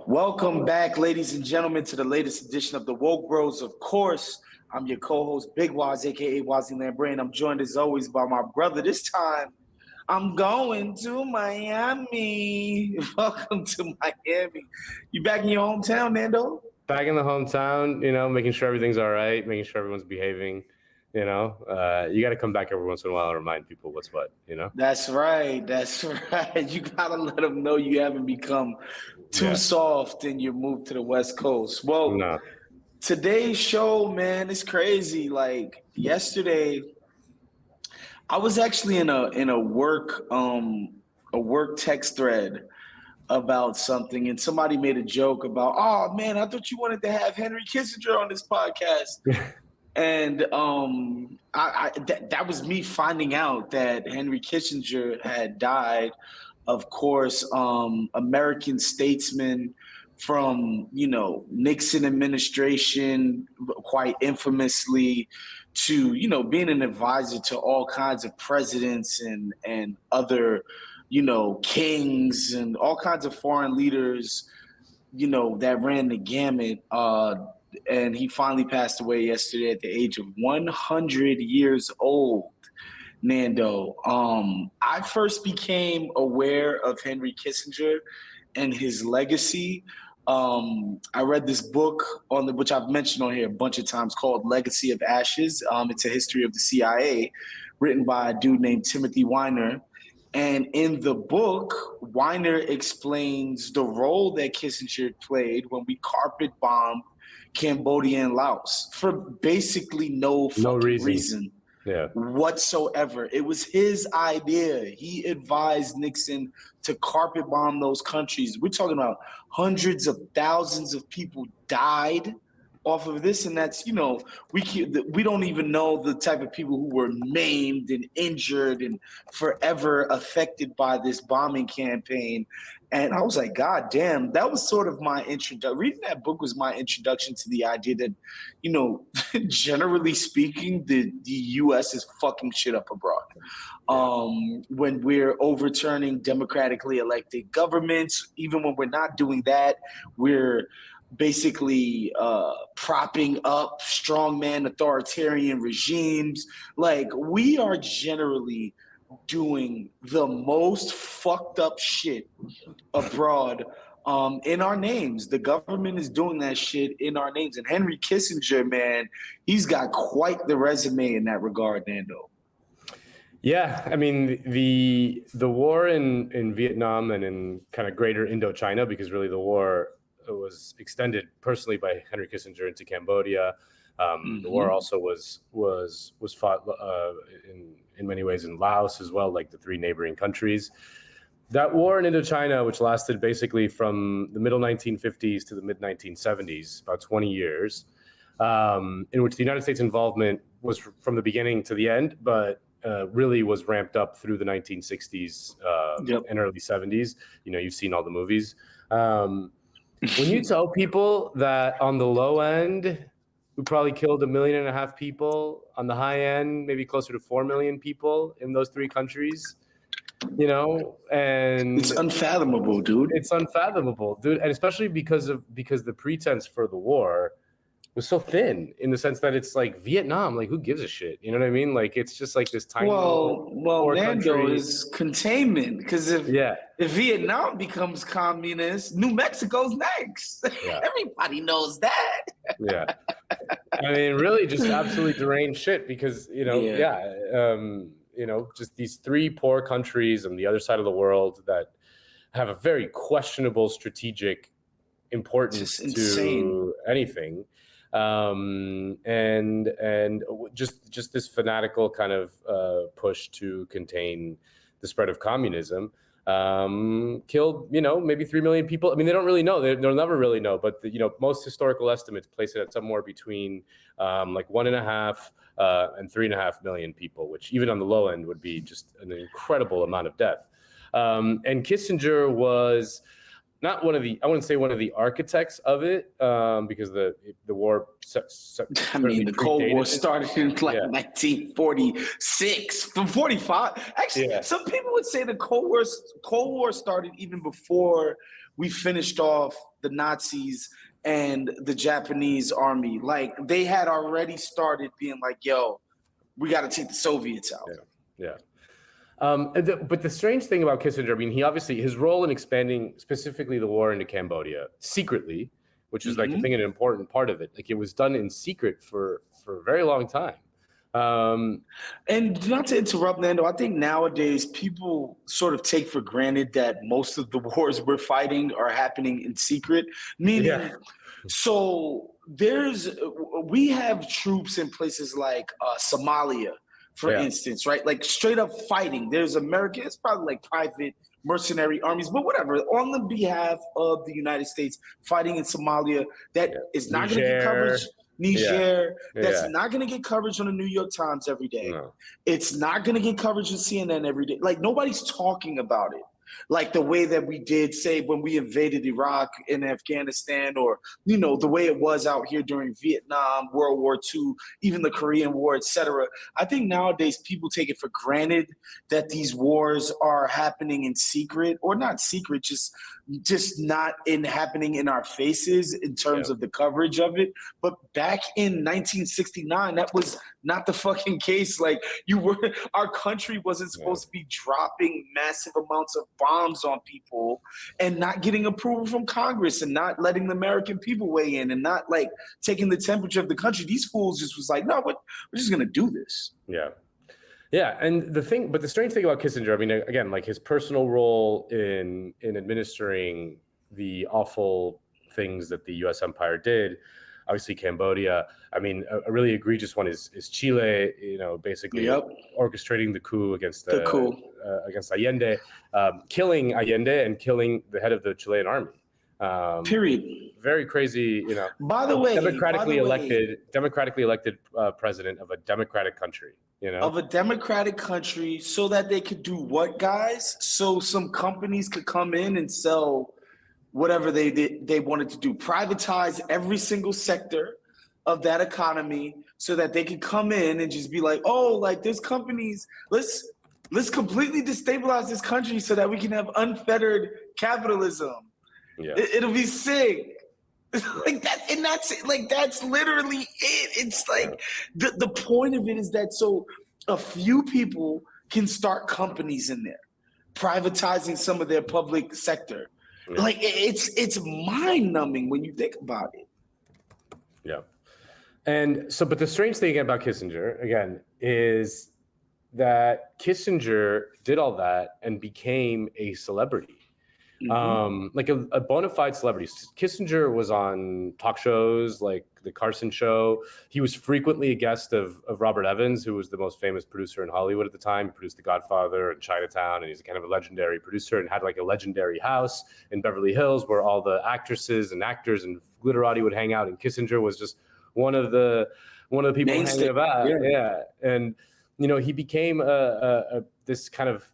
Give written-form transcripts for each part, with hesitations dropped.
Welcome back, ladies and gentlemen, to the latest edition of the Woke Bros. Of course, I'm your co-host, Big Wos, aka Wos and Nando. I'm joined as always by my brother. This time, I'm going to Miami. Welcome to Miami. You back in your hometown, Nando? Back in the hometown, making sure everything's all right, making sure everyone's behaving. You got to come back every once in a while and remind people what's what. That's right. That's right. You gotta let them know you haven't become too soft in your move to the West Coast. Well, No. Today's show, man, is crazy. Like yesterday, I was actually in a work text thread about something, and somebody made a joke about, "Oh man, I thought you wanted to have Henry Kissinger on this podcast." And that was me finding out that Henry Kissinger had died. Of course, American statesman from Nixon administration, quite infamously, to being an advisor to all kinds of presidents and other kings and all kinds of foreign leaders that ran the gamut. And he finally passed away yesterday at the age of 100 years old, Nando. I first became aware of Henry Kissinger and his legacy. I read this book which I've mentioned on here a bunch of times called Legacy of Ashes. It's a history of the CIA written by a dude named Timothy Weiner. And in the book, Weiner explains the role that Kissinger played when we carpet bombed Cambodia and Laos for basically no reason whatsoever. It was his idea. He advised Nixon to carpet bomb those countries. We're talking about hundreds of thousands of people died off of this, and that's we don't even know the type of people who were maimed and injured and forever affected by this bombing campaign. And I was like, God damn, that was sort of my introduction. Reading that book was my introduction to the idea that, generally speaking, the U.S. is fucking shit up abroad. When we're overturning democratically elected governments, even when we're not doing that, we're basically propping up strongman authoritarian regimes. Like, we are generally doing the most fucked up shit abroad in our names. The government is doing that shit in our names. And Henry Kissinger, man, he's got quite the resume in that regard, Nando. Yeah, I mean, the war in Vietnam and in kind of greater Indochina, because really the war was extended personally by Henry Kissinger into Cambodia. The war also was fought in many ways in Laos as well, like the three neighboring countries. That war in Indochina, which lasted basically from the middle 1950s to the mid 1970s, about 20 years, in which the United States involvement was from the beginning to the end, but really was ramped up through the 1960s and early 70s. You've seen all the movies. When you tell people that on the low end, we probably killed 1.5 million people, on the high end, maybe closer to 4 million people in those three countries, and it's unfathomable, dude. It's unfathomable, dude. And especially because the pretense for the war was so thin, in the sense that it's like Vietnam, like who gives a shit? You know what I mean? Like it's just like this tiny Nando country. Is containment, because if Vietnam becomes communist, New Mexico's next. Yeah. Everybody knows that. Yeah. I mean, really just absolutely deranged shit, because just these three poor countries on the other side of the world that have a very questionable strategic importance to anything. And just this fanatical kind of push to contain the spread of communism killed maybe 3 million people. I mean, they don't really know. They'll never really know. But most historical estimates place it at somewhere between like 1.5 and 3.5 million people, which even on the low end would be just an incredible amount of death. And Kissinger was not one of the, I wouldn't say one of the architects of it, because the war. The Cold War started in 1946, from 45. Actually, some people would say the Cold War started even before we finished off the Nazis and the Japanese army. Like they had already started being like, yo, we got to take the Soviets out. Yeah. But the strange thing about Kissinger, I mean, he obviously, his role in expanding specifically the war into Cambodia secretly, which is like, I think, an important part of it. Like it was done in secret for a very long time. And not to interrupt, Nando, I think nowadays people sort of take for granted that most of the wars we're fighting are happening in secret, meaning, so we have troops in places like Somalia, for instance, right? Like straight up fighting. There's American, it's probably like private mercenary armies, but whatever, on the behalf of the United States fighting in Somalia, that is not going to get coverage. Niger, that's not going to get coverage on the New York Times every day. No. It's not going to get coverage on CNN every day. Like nobody's talking about it. Like the way that we did, say, when we invaded Iraq and Afghanistan, or, you know, the way it was out here during Vietnam, World War II, even the Korean War, etc. I think nowadays people take it for granted that these wars are happening in secret, or not secret, just not happening in our faces in terms of the coverage of it. But back in 1969, that was not the fucking case. Like our country wasn't supposed to be dropping massive amounts of bombs on people and not getting approval from Congress and not letting the American people weigh in and not like taking the temperature of the country. These fools just was like, no, we're just going to do this. Yeah, and the strange thing about Kissinger, I mean, again, like his personal role in administering the awful things that the U.S. empire did, obviously Cambodia. I mean, a really egregious one is Chile, you know, basically orchestrating the coup against Allende, killing Allende and killing the head of the Chilean army. Period. Very crazy, you know. By the way, democratically elected president of a democratic country, you know, of a democratic country, so that they could do what, guys? So some companies could come in and sell whatever they wanted to do, privatize every single sector of that economy, so that they could come in and just be like, oh, like there's companies, let's completely destabilize this country so that we can have unfettered capitalism. Yeah. It'll be sick. Like that, and that's literally it. It's like the point of it is that so a few people can start companies in there, privatizing some of their public sector. Yeah. Like it's mind-numbing when you think about it. Yeah. And so, but the strange thing about Kissinger, again, is that Kissinger did all that and became a celebrity. Like a bona fide celebrity. Kissinger was on talk shows like the Carson Show. He was frequently a guest of Robert Evans, who was the most famous producer in Hollywood at the time. He produced The Godfather and Chinatown, and he's kind of a legendary producer and had like a legendary house in Beverly Hills where all the actresses and actors and glitterati would hang out. And Kissinger was just one of the people hanging about. Yeah. And, you know, he became this kind of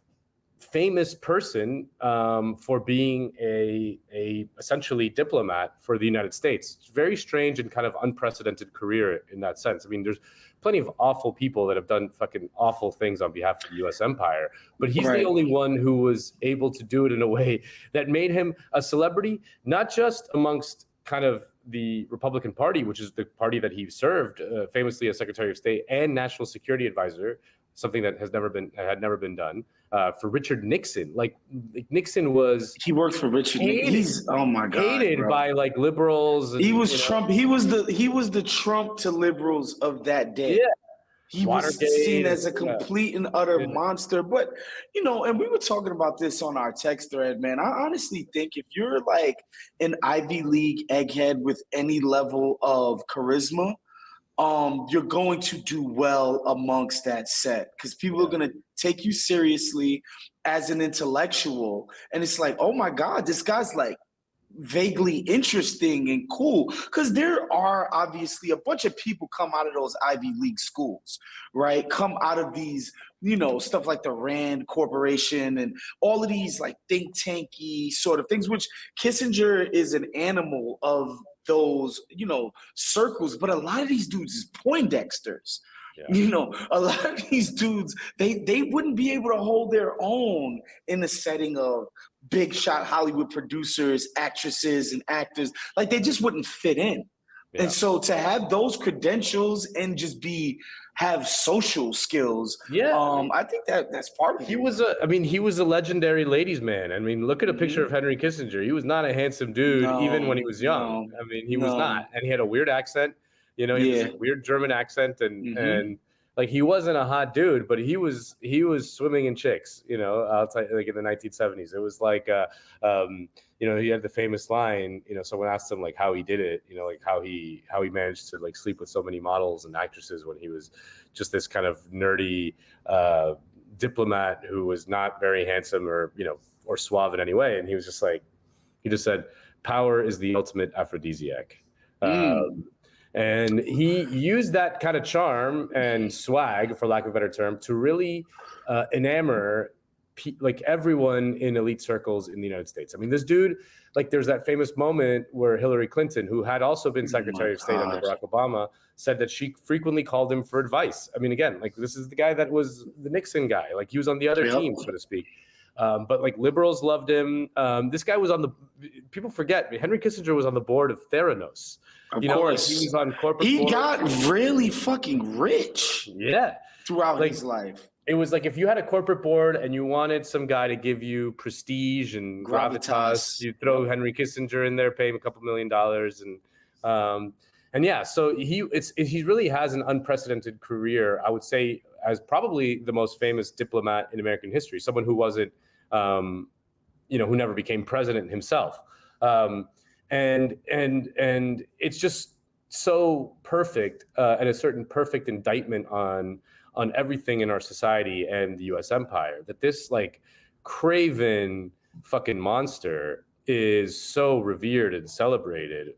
famous person for being a essentially diplomat for the United States. It's very strange and kind of unprecedented career in that sense. I mean, there's plenty of awful people that have done fucking awful things on behalf of the U.S. empire, but he's the only one who was able to do it in a way that made him a celebrity, not just amongst kind of the Republican Party, which is the party that he served, famously as Secretary of State and National Security Advisor, something that had never been done for Richard Nixon. Like Nixon he worked for Richard. He's oh my god, hated by like liberals. And, he was Trump. He was the Trump to liberals of that day. Yeah. He was seen as a complete and utter monster. But, you know, and we were talking about this on our text thread, man. I honestly think if you're like an Ivy League egghead with any level of charisma, you're going to do well amongst that set because people are going to take you seriously as an intellectual. And it's like, oh my God, this guy's like vaguely interesting and cool, because there are obviously a bunch of people come out of those Ivy League schools, right? Come out of these, you know, stuff like the Rand Corporation and all of these like think tanky sort of things, which Kissinger is an animal of those, you know, circles. But a lot of these dudes is Poindexters, You know, a lot of these dudes, they wouldn't be able to hold their own in the setting of big shot Hollywood producers, actresses, and actors. Like they just wouldn't fit in. Yeah. And so to have those credentials and just have social skills, I think that's part of it. He was a legendary ladies' man. I mean, look at a picture of Henry Kissinger. He was not a handsome dude, even when he was young. I mean, he was not, and he had a weird accent. You know, he had this weird German accent, and like he wasn't a hot dude, but he was swimming in chicks. You know, outside like in the 1970s, it was like, you know, he had the famous line. You know, someone asked him like how he did it. You know, like how he managed to like sleep with so many models and actresses when he was just this kind of nerdy diplomat who was not very handsome or suave in any way. And he was just like, he just said, "Power is the ultimate aphrodisiac." And he used that kind of charm and swag, for lack of a better term, to really enamor like everyone in elite circles in the United States. I mean, this dude, like there's that famous moment where Hillary Clinton, who had also been Secretary of State under Barack Obama, said that she frequently called him for advice. I mean, again, like this is the guy that was the Nixon guy. Like he was on the other team, so to speak. But like liberals loved him. This guy was people forget, Henry Kissinger was on the board of Theranos. Of course. Like he was on corporate He boards. got really fucking rich. Yeah. Throughout his life. It was like if you had a corporate board and you wanted some guy to give you prestige and gravitas, you throw Henry Kissinger in there, pay him a couple $1 million, and yeah, so he really has an unprecedented career. I would say as probably the most famous diplomat in American history, someone who wasn't, who never became president himself, and it's just so perfect and a certain perfect indictment on everything in our society and the U.S. empire, that this like craven fucking monster is so revered and celebrated,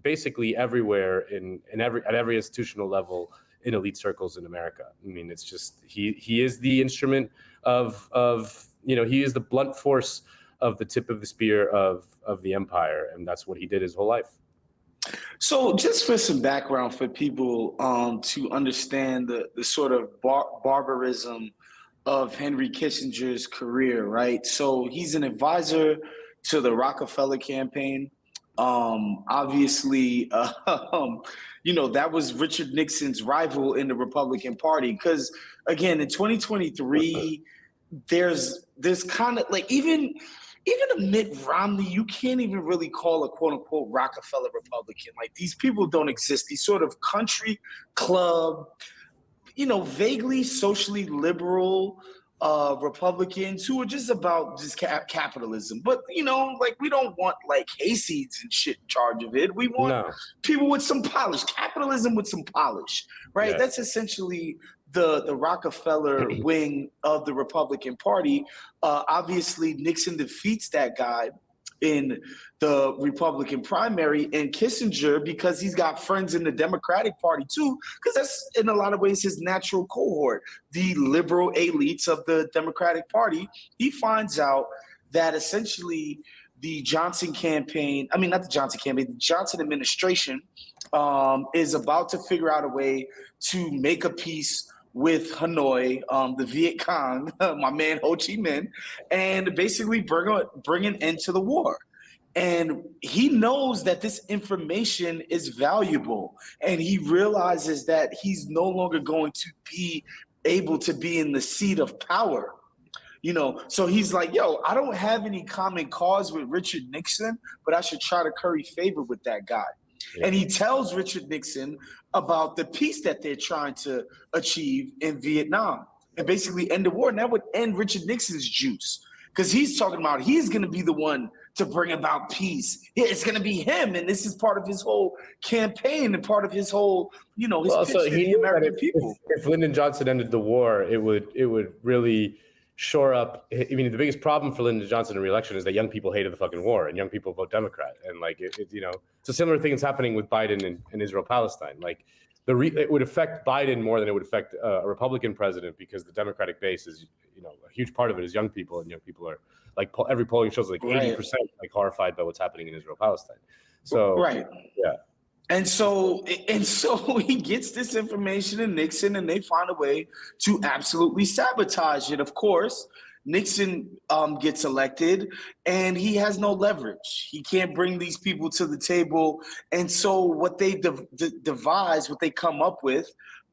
basically everywhere at every institutional level in elite circles in America. I mean, it's just he is the instrument of he is the blunt force of the tip of the spear of the empire, and that's what he did his whole life. So just for some background for people to understand the sort of barbarism of Henry Kissinger's career, right? So he's an advisor to the Rockefeller campaign. Obviously, that was Richard Nixon's rival in the Republican Party. Because again, in 2023, there's kind of like even a Mitt Romney, you can't even really call a quote unquote Rockefeller Republican. Like these people don't exist. These sort of country club, vaguely socially liberal Republicans who are just about just capitalism. But, like we don't want like hayseeds and shit in charge of it. We want people with some polish, capitalism with some polish, right? Yeah. That's essentially the Rockefeller wing of the Republican Party. Obviously, Nixon defeats that guy in the Republican primary, and Kissinger, because he's got friends in the Democratic Party too, because that's in a lot of ways his natural cohort, the liberal elites of the Democratic Party. He finds out that essentially the Johnson administration is about to figure out a way to make a peace with Hanoi, the Viet Cong, my man Ho Chi Minh, and basically bring an end to the war. And he knows that this information is valuable, and he realizes that he's no longer going to be able to be in the seat of power. So he's like, yo, I don't have any common cause with Richard Nixon, but I should try to curry favor with that guy. Yeah. And he tells Richard Nixon about the peace that they're trying to achieve in Vietnam and basically end the war. And that would end Richard Nixon's juice, because he's talking about he's going to be the one to bring about peace. It's going to be him. And this is part of his whole campaign and part of his whole, his pitch to the American people. If Lyndon Johnson ended the war, it would really shore up. I mean, the biggest problem for Lyndon Johnson in re-election is that young people hated the fucking war and young people vote Democrat. And like, it's a similar thing that's happening with Biden and Israel-Palestine. Like it would affect Biden more than it would affect a Republican president, because the Democratic base is, a huge part of it is young people, and young people are like, every polling shows like 80% like horrified by what's happening in Israel-Palestine. So, right. Yeah. And so he gets this information to Nixon, and they find a way to absolutely sabotage it. Of course, Nixon gets elected, and he has no leverage. He can't bring these people to the table, and so what they devise, what they come up with,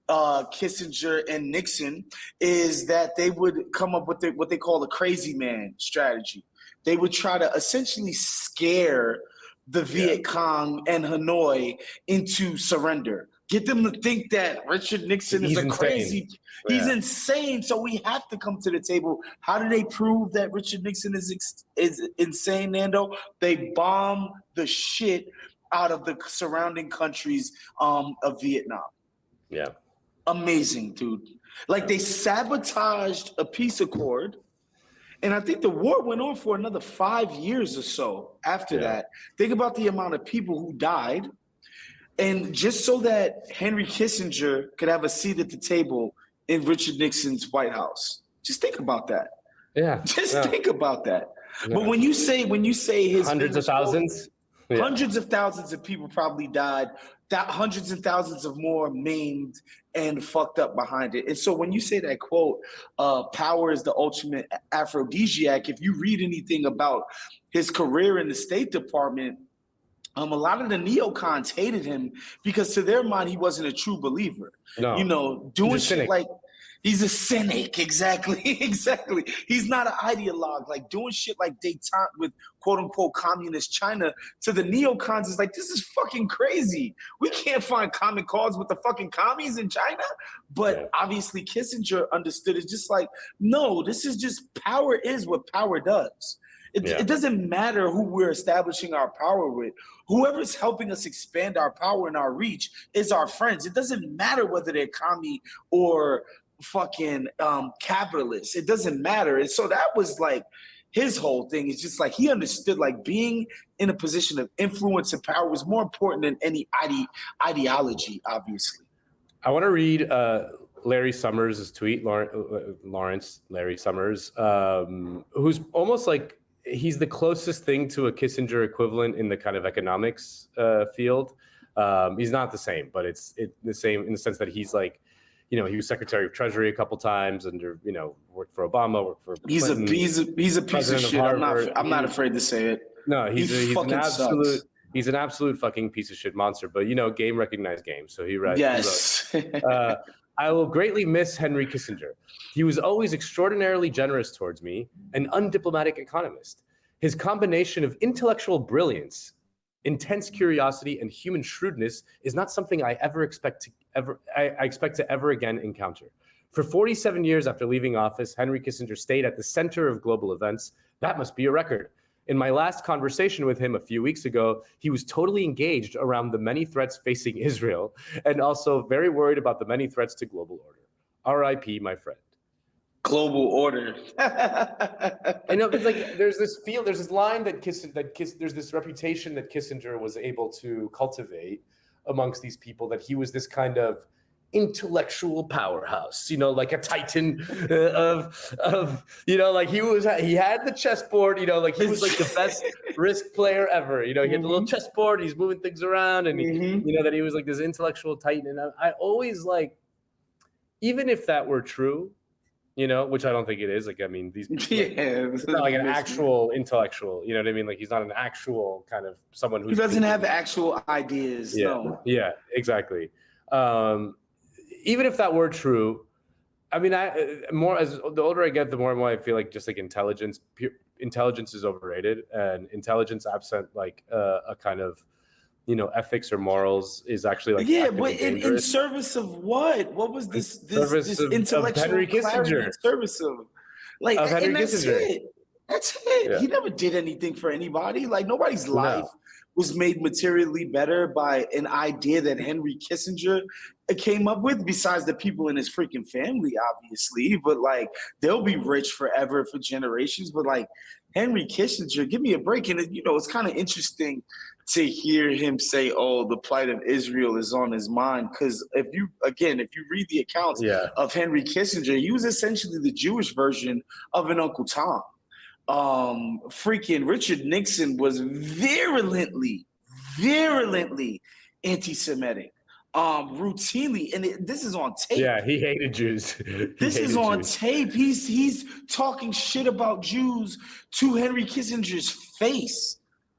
Kissinger and Nixon, is that they would come up with what they call the crazy man strategy. They would try to essentially scare the Viet Cong and Hanoi into surrender. Get them to think that Richard Nixon is He's a insane. he's Yeah. insane. So we have to come to the table. How do they prove that Richard Nixon is insane, Nando? They bomb the shit out of the surrounding countries of Vietnam. Yeah. Amazing, dude. Like they sabotaged a peace accord. And I think the war went on for another 5 years or so after that. Think about the amount of people who died. And just so that Henry Kissinger could have a seat at the table in Richard Nixon's White House. Just think about that. Yeah. Just think about that. Yeah. But when you say his hundreds of thousands, hundreds of thousands of people probably died, hundreds and thousands of more maimed and fucked up behind it. And so when you say that quote, power is the ultimate aphrodisiac, if you read anything about his career in the State Department, a lot of the neocons hated him because to their mind, he wasn't a true believer. No. You know, doing shit like, he's a cynic, exactly. He's not an ideologue, like doing shit like détente with quote unquote communist China to the neocons is like, this is fucking crazy. We can't find common cause with the fucking commies in China. But obviously Kissinger understood it's just like, no, this is just power is what power does. It doesn't matter who we're establishing our power with. Whoever's helping us expand our power and our reach is our friends. It doesn't matter whether they're commie or fucking capitalists. It doesn't matter. And so that was like his whole thing. It's just like he understood like being in a position of influence and power was more important than any ideology, obviously. I want to read Larry Summers' tweet, Larry Summers, who's almost like he's the closest thing to a Kissinger equivalent in the kind of economics field. He's not the same, but it's the same in the sense that he's like, you know, he was Secretary of Treasury a couple times under, you know, worked for Obama, worked for Clinton, he's a piece of shit. I'm not afraid to say it. No, he's an absolute fucking piece of shit monster. But you know, game recognized game. So he writes. Yes. I will greatly miss Henry Kissinger. He was always extraordinarily generous towards me, an undiplomatic economist. His combination of intellectual brilliance, intense curiosity, and human shrewdness is not something I expect to ever again encounter. For 47 years after leaving office, Henry Kissinger stayed at the center of global events. That must be a record. In my last conversation with him a few weeks ago, he was totally engaged around the many threats facing Israel and also very worried about the many threats to global order. R.I.P. my friend. Global order. I know, but like, there's this line that there's this reputation that Kissinger was able to cultivate amongst these people, that he was this kind of intellectual powerhouse, you know, like a titan of you know, like he had the chessboard, you know, like he was like the best risk player ever, you know, he had the little chessboard, he's moving things around, and you know, that he was like this intellectual titan. And I always like, even if that were true, you know, which I don't think it is. Like, I mean, these people, it's not like an actual intellectual, you know what I mean? Like, he's not an actual kind of someone who doesn't have actual ideas. Yeah, no. Yeah, exactly. Even if that were true, I mean, more as the older I get, the more and more I feel like just like intelligence is overrated, and intelligence absent like a kind of, you know, ethics or morals is actually like, but in service of what? What was this intellectual of Henry Kissinger? In service of like, of Henry Kissinger. That's it. Yeah. He never did anything for anybody. Like, nobody's life was made materially better by an idea that Henry Kissinger came up with, besides the people in his freaking family, obviously. But like, they'll be rich forever for generations. But like, Henry Kissinger, give me a break. And you know, it's kind of interesting to hear him say, "Oh, the plight of Israel is on his mind." Because if you read the accounts of Henry Kissinger, he was essentially the Jewish version of an Uncle Tom. Freaking Richard Nixon was virulently anti-Semitic, routinely, and this is on tape. Yeah, he hated Jews. This is on tape. He's talking shit about Jews to Henry Kissinger's face.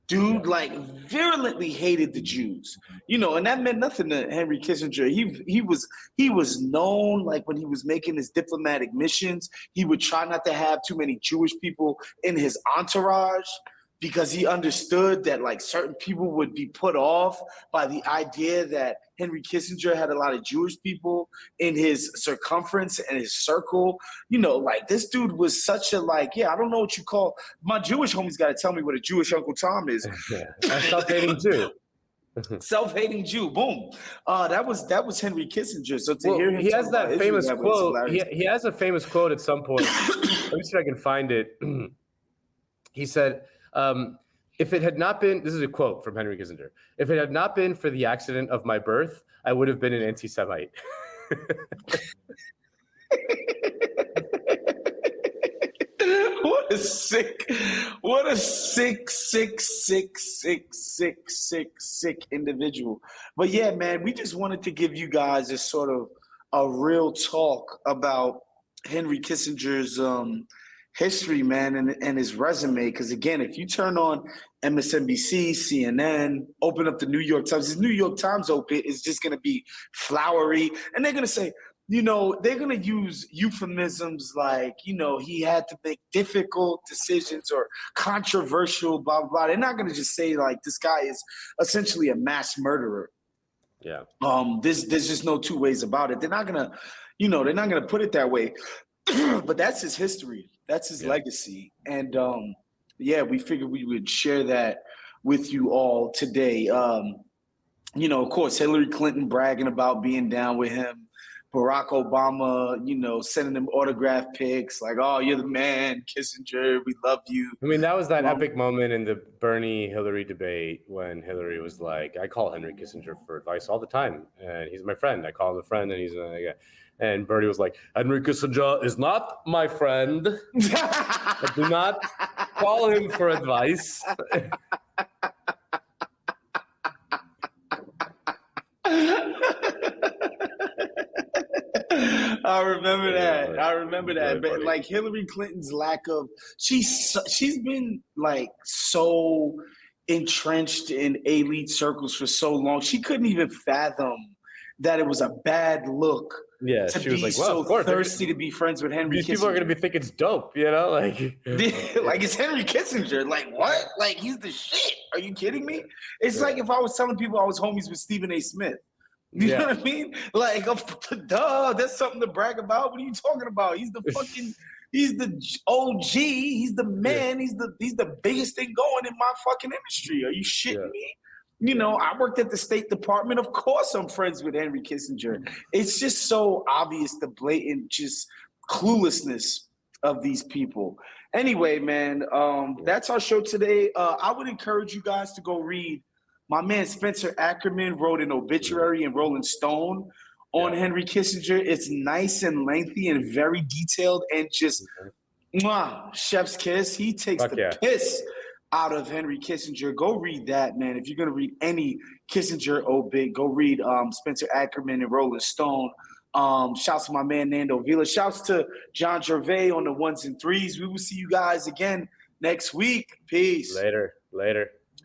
Dude, like, virulently hated the Jews, and that meant nothing to Henry Kissinger. He was known, like, when he was making his diplomatic missions, he would try not to have too many Jewish people in his entourage, because he understood that, like, certain people would be put off by the idea that Henry Kissinger had a lot of Jewish people in his circumference and his circle. Like, this dude was such a, like, I don't know what you call, my Jewish homies got to tell me what a Jewish Uncle Tom is. A self-hating Jew. Self-hating Jew. Boom. That was Henry Kissinger. So to hear him, he has that famous quote. He has a famous quote at some point. Let me see if I can find it. He said, if it had not been, this is a quote from Henry Kissinger, if it had not been for the accident of my birth, I would have been an anti-Semite. What a sick individual. But yeah, man, we just wanted to give you guys a sort of a real talk about Henry Kissinger's history, man, and his resume. Because again, if you turn on MSNBC, CNN, open up the New York Times, his New York Times open is just going to be flowery, and they're going to say, they're going to use euphemisms like, he had to make difficult decisions or controversial, blah, blah, blah. They're not going to just say, like, this guy is essentially a mass murderer. Yeah. There's just no two ways about it. They're not going to put it that way. But that's his history. That's his legacy. And we figured we would share that with you all today. Of course, Hillary Clinton bragging about being down with him. Barack Obama, sending him autograph pics like, oh, you're the man, Kissinger, we love you. I mean, that was that epic moment in the Bernie-Hillary debate when Hillary was like, I call Henry Kissinger for advice all the time, and he's my friend. I call him a friend, and he's and Bernie was like, Henry Kissinger is not my friend. I do not call him for advice. I remember that. But funny. Like, Hillary Clinton's lack of, she's been, like, so entrenched in elite circles for so long. She couldn't even fathom that it was a bad look. Yeah, to she be was like, well, so thirsty to be friends with Henry Kissinger. These people are going to think it's dope, like. Like, it's Henry Kissinger. Like, what? Like, he's the shit. Are you kidding me? It's like if I was telling people I was homies with Stephen A. Smith. You know what I mean? Like, duh, that's something to brag about. What are you talking about? He's the OG. He's the man. He's the biggest thing going in my fucking industry. Are you shitting me? I worked at the State Department. Of course I'm friends with Henry Kissinger. It's just so obvious, the blatant just cluelessness of these people. Anyway, man, that's our show today. I would encourage you guys to go read. My man Spencer Ackerman wrote an obituary in Rolling Stone on Henry Kissinger. It's nice and lengthy and very detailed and just chef's kiss. He takes the piss out of Henry Kissinger. Go read that, man. If you're going to read any Kissinger obit, go read Spencer Ackerman and Rolling Stone. Shouts to my man Nando Vila. Shouts to John Gervais on the 1s and 3s. We will see you guys again next week. Peace. Later.